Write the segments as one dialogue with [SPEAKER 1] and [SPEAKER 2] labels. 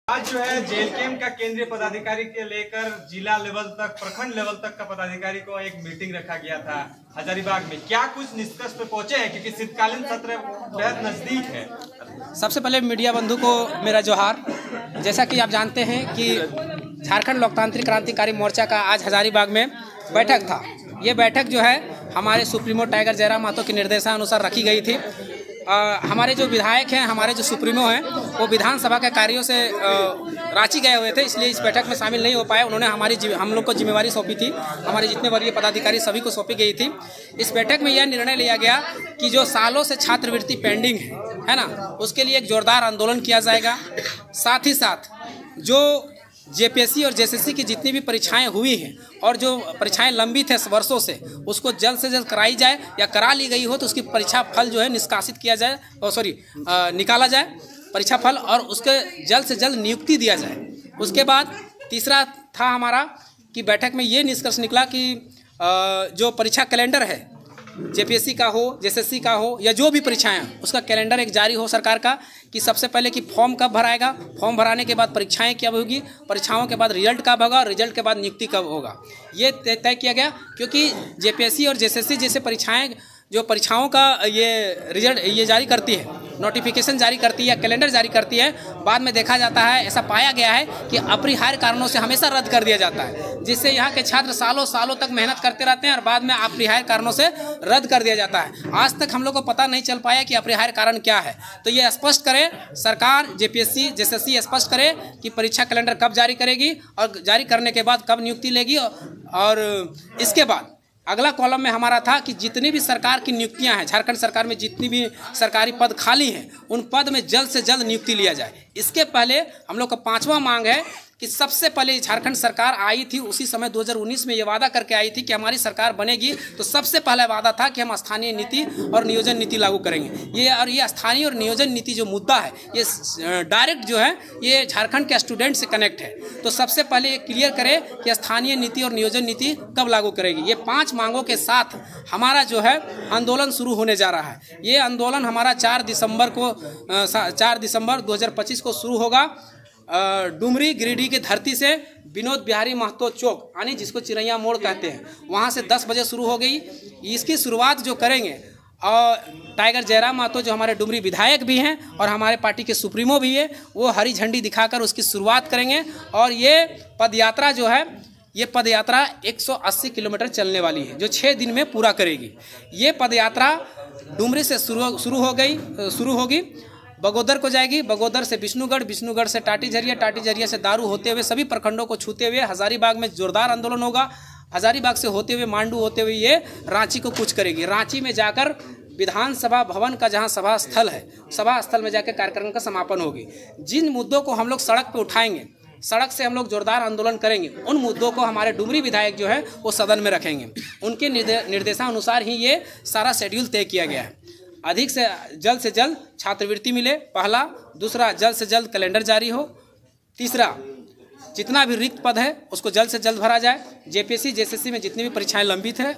[SPEAKER 1] आज जो है जेल कैंप का केंद्रीय पदाधिकारी के लेकर जिला लेवल तक, प्रखंड लेवल तक का पदाधिकारी को एक मीटिंग रखा गया था हजारीबाग में। क्या कुछ निष्कर्ष पे पहुंचे हैं, क्योंकि शीतकालीन सत्र बेहद नजदीक है।
[SPEAKER 2] सबसे पहले मीडिया बंधु को मेरा जोहार। जैसा कि आप जानते हैं कि झारखंड लोकतांत्रिक क्रांतिकारी मोर्चा का आज हजारीबाग में बैठक था। ये बैठक जो है हमारे सुप्रीमो टाइगर जयराम महतो के निर्देशानुसार रखी गई थी। हमारे जो विधायक हैं, हमारे जो सुप्रीमो हैं, वो विधानसभा के कार्यों से रांची गए हुए थे, इसलिए इस बैठक में शामिल नहीं हो पाए। उन्होंने हम लोग को जिम्मेवारी सौंपी थी, हमारे जितने वरीय पदाधिकारी सभी को सौंपी गई थी। इस बैठक में यह निर्णय लिया गया कि जो सालों से छात्रवृत्ति पेंडिंग है ना, उसके लिए एक जोरदार आंदोलन किया जाएगा। साथ ही साथ जो जेपीएससी और जेएसएससी की जितनी भी परीक्षाएं हुई हैं और जो परीक्षाएं लंबित है वर्षों से, उसको जल्द से जल्द कराई जाए, या करा ली गई हो तो उसकी परीक्षा फल जो है निष्कासित किया जाए, निकाला जाए परीक्षा फल, और उसके जल्द से जल्द नियुक्ति दिया जाए। उसके बाद तीसरा था हमारा कि बैठक में ये निष्कर्ष निकला कि जो परीक्षा कैलेंडर है, जेपीएससी का हो, जेएसएससी का हो, या जो भी परीक्षाएं, उसका कैलेंडर एक जारी हो सरकार का, कि सबसे पहले कि फॉर्म कब भराएगा, फॉर्म भराने के बाद परीक्षाएं कब होगी, परीक्षाओं के बाद रिजल्ट कब होगा, रिजल्ट के बाद नियुक्ति कब होगा, ये तय किया गया। क्योंकि जेपीएससी और जेएसएससी जैसे परीक्षाएं, जो परीक्षाओं का ये रिजल्ट ये जारी करती है, नोटिफिकेशन जारी करती है या कैलेंडर जारी करती है, बाद में देखा जाता है, ऐसा पाया गया है कि अपरिहार्य कारणों से हमेशा रद्द कर दिया जाता है, जिससे यहाँ के छात्र सालों सालों तक मेहनत करते रहते हैं और बाद में अपरिहार्य कारणों से रद्द कर दिया जाता है। आज तक हम लोग को पता नहीं चल पाया कि अपरिहार्य कारण क्या है। तो ये स्पष्ट करे सरकार, जेपीएससी जेएसएससी स्पष्ट करे कि परीक्षा कैलेंडर कब जारी करेगी और जारी करने के बाद कब नियुक्ति लेगी। और इसके बाद अगला कॉलम में हमारा था कि जितनी भी सरकार की नियुक्तियां हैं, झारखंड सरकार में जितनी भी सरकारी पद खाली हैं, उन पद में जल्द से जल्द नियुक्ति लिया जाए। इसके पहले हम लोग का पांचवा मांग है कि सबसे पहले झारखंड सरकार आई थी, उसी समय 2019 में ये वादा करके आई थी कि हमारी सरकार बनेगी तो सबसे पहला वादा था कि हम स्थानीय नीति और नियोजन नीति लागू करेंगे। ये स्थानीय और नियोजन नीति जो मुद्दा है, ये डायरेक्ट जो है ये झारखंड के स्टूडेंट से कनेक्ट है। तो सबसे पहले ये क्लियर करे कि स्थानीय नीति और नियोजन नीति कब लागू करेगी। ये 5 मांगों के साथ हमारा जो है आंदोलन शुरू होने जा रहा है। ये आंदोलन हमारा 4 दिसंबर 2025 को शुरू होगा। डुमरी गिरिडीह की धरती से विनोद बिहारी महतो चौक, यानी जिसको चिरैया मोड़ कहते हैं, वहाँ से 10 बजे शुरू हो गई। इसकी शुरुआत जो करेंगे और टाइगर जयराम महतो जो हमारे डुमरी विधायक भी हैं और हमारे पार्टी के सुप्रीमो भी है, वो हरी झंडी दिखाकर उसकी शुरुआत करेंगे। और ये पदयात्रा जो है, ये पदयात्रा 180 किलोमीटर चलने वाली है, जो 6 दिन में पूरा करेगी। ये पदयात्रा डुमरी से शुरू होगी, बगोदर को जाएगी, बगोदर से विष्णुगढ़, विष्णुगढ़ से टाटी झरिया से दारू होते हुए सभी प्रखंडों को छूते हुए हजारीबाग में जोरदार आंदोलन होगा। हजारीबाग से होते हुए मांडू होते हुए ये रांची को कूच करेगी। रांची में जाकर विधानसभा भवन का जहां सभा स्थल है, सभा स्थल में जाकर कार्यक्रम का समापन होगी। जिन मुद्दों को हम लोग सड़क पे उठाएंगे, सड़क से हम लोग जोरदार आंदोलन करेंगे, उन मुद्दों को हमारे डुमरी विधायक जो है वो सदन में रखेंगे। उनके निर्देशानुसार ही ये सारा शेड्यूल तय किया गया है। अधिक से जल्द छात्रवृत्ति मिले, पहला। दूसरा, जल्द से जल्द कैलेंडर जारी हो। तीसरा, जितना भी रिक्त पद है उसको जल्द से जल्द भरा जाए। जेपीएससी जेएसएससी में जितनी भी परीक्षाएं लंबित है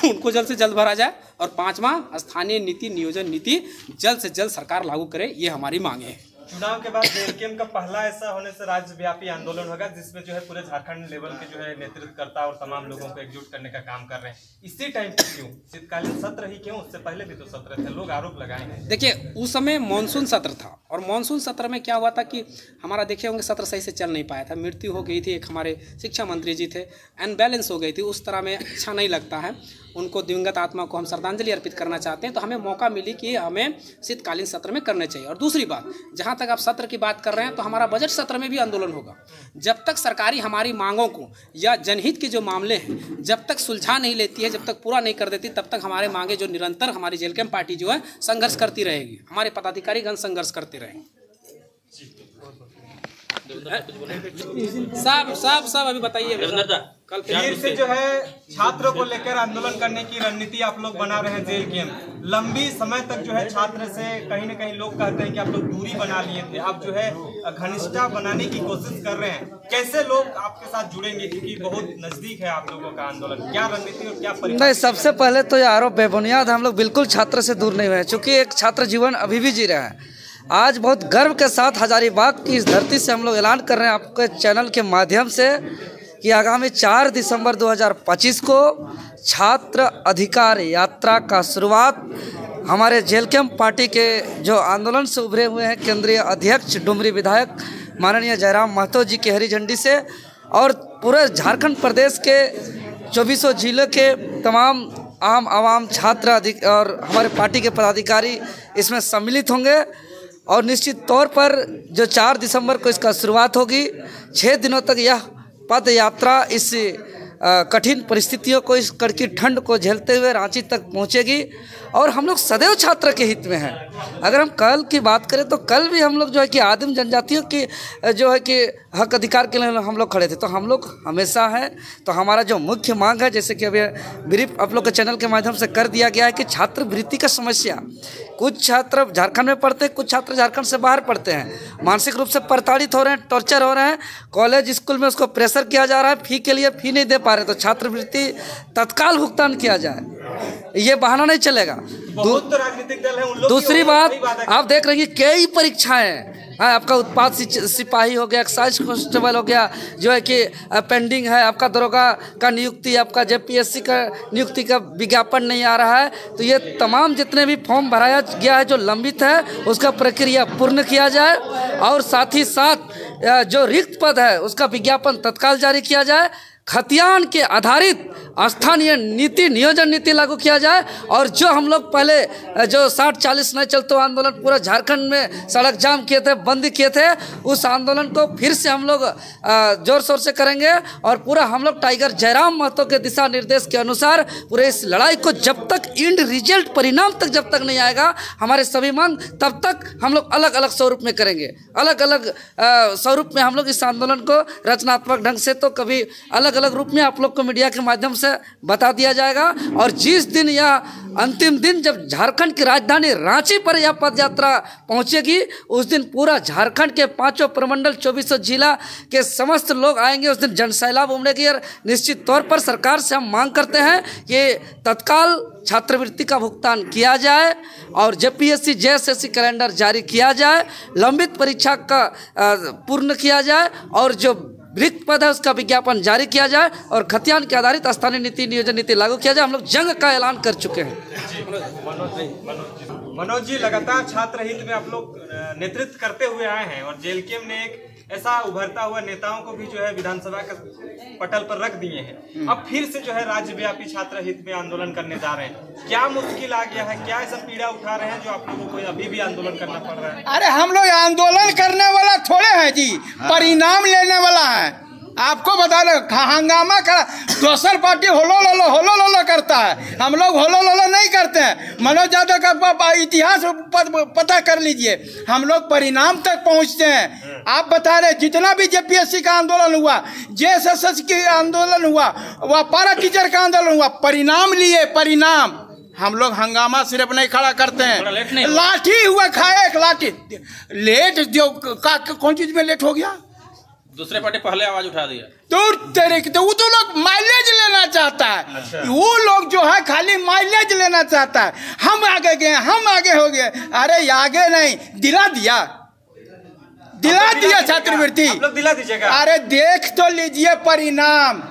[SPEAKER 2] उनको जल्द से जल्द भरा जाए। और 5वां, स्थानीय नीति नियोजन नीति जल्द से जल्द सरकार लागू करे, ये हमारी मांगे हैं।
[SPEAKER 1] चुनाव के बाद जेल कैंप का पहला ऐसा होने से राज्यव्यापी आंदोलन होगा, जिसमें जो है पूरे झारखंड लेवल के जो है नेतृत्वकर्ता और तमाम लोगों को एकजुट करने का काम कर रहे हैं। इसी टाइम पे क्यों शीतकालीन सत्र ही क्यों? उससे पहले भी तो सत्र थे, लोग आरोप लगाए हैं।
[SPEAKER 2] देखिए, उस समय मानसून सत्र था, और मानसून सत्र में क्या हुआ था कि हमारा देखे होंगे सत्र सही से चल नहीं पाया था। मृत्यु हो गई थी, एक हमारे शिक्षा मंत्री जी थे, अनबैलेंस हो गई थी। उस तरह में अच्छा नहीं लगता है। उनको दिवंगत आत्मा को हम श्रद्धांजलि अर्पित करना चाहते हैं, तो हमें मौका मिली कि हमें शीतकालीन सत्र में करने चाहिए। और दूसरी बात, जहाँ तक आप सत्र की बात कर रहे हैं, तो हमारा बजट सत्र में भी आंदोलन होगा। जब तक सरकारी हमारी मांगों को या जनहित के जो मामले हैं जब तक सुलझा नहीं लेती है, जब तक पूरा नहीं कर देती, तब तक हमारे मांगे जो निरंतर हमारी जेल कैंप पार्टी जो है संघर्ष करती रहेगी, हमारे पदाधिकारी गण संघर्ष करते रहेंगे। सब अभी बताइए।
[SPEAKER 1] कल फिर से जो है छात्रों को लेकर आंदोलन करने की रणनीति आप लोग बना रहे हैं। जेल कैंप लंबी समय तक जो है छात्र से कहीं न कहीं लोग कहते हैं कि आप लोग दूरी बना लिए थे, आप जो है घनिष्ठता बनाने की कोशिश कर रहे हैं। कैसे लोग आपके साथ जुड़ेंगे, क्योंकि बहुत नजदीक है आप लोगों का आंदोलन? क्या रणनीति और क्या
[SPEAKER 3] नहीं, सबसे पहले तो ये आरोप बेबुनियाद। हम लोग बिल्कुल छात्र से दूर नहीं हुए हैं, चूँकि एक छात्र जीवन अभी भी जी रहा है। आज बहुत गर्व के साथ हजारीबाग की इस धरती से हम लोग ऐलान कर रहे हैं आपके चैनल के माध्यम से कि आगामी 4 दिसंबर 2025 को छात्र अधिकार यात्रा का शुरुआत हमारे जेल कैंप पार्टी के जो आंदोलन से उभरे हुए हैं केंद्रीय अध्यक्ष डुमरी विधायक माननीय जयराम महतो जी की हरी झंडी से और पूरे झारखंड प्रदेश के 24 जिलों के तमाम आम आवाम छात्र और हमारे पार्टी के पदाधिकारी इसमें सम्मिलित होंगे और निश्चित तौर पर जो 4 दिसंबर को इसका शुरुआत होगी 6 दिनों तक यह पद यात्रा इस कठिन परिस्थितियों को, इस कड़की ठंड को झेलते हुए रांची तक पहुंचेगी और हम लोग सदैव छात्र के हित में हैं। अगर हम कल की बात करें तो कल भी हम लोग जो है कि आदिम जनजातियों की जो है कि हक अधिकार के लिए हम लोग खड़े थे, तो हम लोग हमेशा हैं। तो हमारा जो मुख्य मांग है, जैसे कि अभी ब्रीफ आप लोग के चैनल के माध्यम से कर दिया गया है कि छात्रवृत्ति का समस्या, कुछ छात्र झारखंड में पढ़ते हैं, कुछ छात्र झारखंड से बाहर पढ़ते हैं, मानसिक रूप से प्रताड़ित हो रहे हैं, टॉर्चर हो रहे हैं, कॉलेज स्कूल में उसको प्रेशर किया जा रहा है, फ़ी के लिए फ़ी नहीं दे पा रहे, तो छात्रवृत्ति तत्काल भुगतान किया जाए, ये बहाना नहीं चलेगा।
[SPEAKER 1] बहुत राजनीतिक दल है उन लोग। दूसरी
[SPEAKER 3] बात आप देख रहे हैं कई परीक्षाएं, आपका उत्पाद सिपाही हो गया, एक्साइज कांस्टेबल हो गया, जो है कि पेंडिंग है, आपका दरोगा का नियुक्ति, आपका जेपीएससी का नियुक्ति का विज्ञापन नहीं आ रहा है, तो ये तमाम जितने भी फॉर्म भराया गया है जो लंबित है उसका प्रक्रिया पूर्ण किया जाए और साथ ही साथ जो रिक्त पद है उसका विज्ञापन तत्काल जारी किया जाए, खतियान के आधारित स्थानीय नीति नियोजन नीति लागू किया जाए और जो हम लोग पहले जो 60-40 नहीं चलते आंदोलन पूरा झारखंड में सड़क जाम किए थे, बंद किए थे, उस आंदोलन को फिर से हम लोग जोर शोर से करेंगे और पूरा हम लोग टाइगर जयराम महतो के दिशा निर्देश के अनुसार पूरे इस लड़ाई को जब तक इंड रिजल्ट परिणाम तक जब तक नहीं आएगा हमारे सभी मांग, तब तक हम लोग अलग अलग स्वरूप में करेंगे। अलग अलग स्वरूप में हम लोग इस आंदोलन को रचनात्मक ढंग से तो कभी अलग अलग रूप में आप लोग को मीडिया के माध्यम से बता दिया जाएगा और जिस दिन या अंतिम दिन जब झारखंड की राजधानी रांची पर यह पद यात्रा पहुंचेगी उस दिन पूरा झारखंड के 5 प्रमंडल 24 जिला के समस्त लोग आएंगे। उस दिन जनसैलाब उमड़ेगी और निश्चित तौर पर सरकार से हम मांग करते हैं कि तत्काल छात्रवृत्ति का भुगतान किया जाए और जेपीएससी जेएसएससी कैलेंडर जारी किया जाए, लंबित परीक्षा का पूर्ण किया जाए और जो रिक्त पद है उसका विज्ञापन जारी किया जाए और खतियान के आधारित स्थानीय नीति नियोजन नीति लागू किया जाए। हम लोग जंग का ऐलान कर चुके हैं।
[SPEAKER 1] मनोज जी, लगातार छात्र हित में आप लोग नेतृत्व करते हुए आए हैं और जेएलकेएम ने एक ऐसा उभरता हुआ नेताओं को भी जो है विधानसभा के पटल पर रख दिए हैं। अब फिर से जो है राज्यव्यापी छात्र हित में आंदोलन करने जा रहे हैं, क्या मुश्किल आ गया है, क्या ऐसा पीड़ा उठा रहे हैं जो आप लोगों को अभी भी आंदोलन करना पड़ रहा है?
[SPEAKER 4] अरे हम लोग आंदोलन करने वाला थोड़े हैं जी, परिणाम लेने वाला है। आपको बता दो, हंगामा कर दोसर पार्टी होलो लोलो करता है, हम लोग होलो लोलो नहीं करते हैं। मनोज यादव का इतिहास पता कर लीजिए, हम लोग परिणाम तक पहुंचते हैं। आप बता रहे जितना भी जेपीएससी का आंदोलन हुआ, जेएसएससी का आंदोलन हुआ, वह पारा टीचर का आंदोलन हुआ, परिणाम लिए, परिणाम। हम लोग हंगामा सिर्फ नहीं खड़ा करते हैं, लाठी हुआ खाए एक लाठी लेट जो कौन चीज में लेट हो गया,
[SPEAKER 5] दूसरे पार्टी पहले आवाज उठा दिया
[SPEAKER 4] तो वो तो लोग माइलेज लेना चाहता है। अच्छा। वो लोग जो है खाली माइलेज लेना चाहता है, हम आगे गए, हम आगे हो गए। अरे आगे नहीं, दिला दिया छात्रवृत्ति,
[SPEAKER 1] दिला दीजिएगा।
[SPEAKER 4] अरे देख तो लीजिए परिणाम।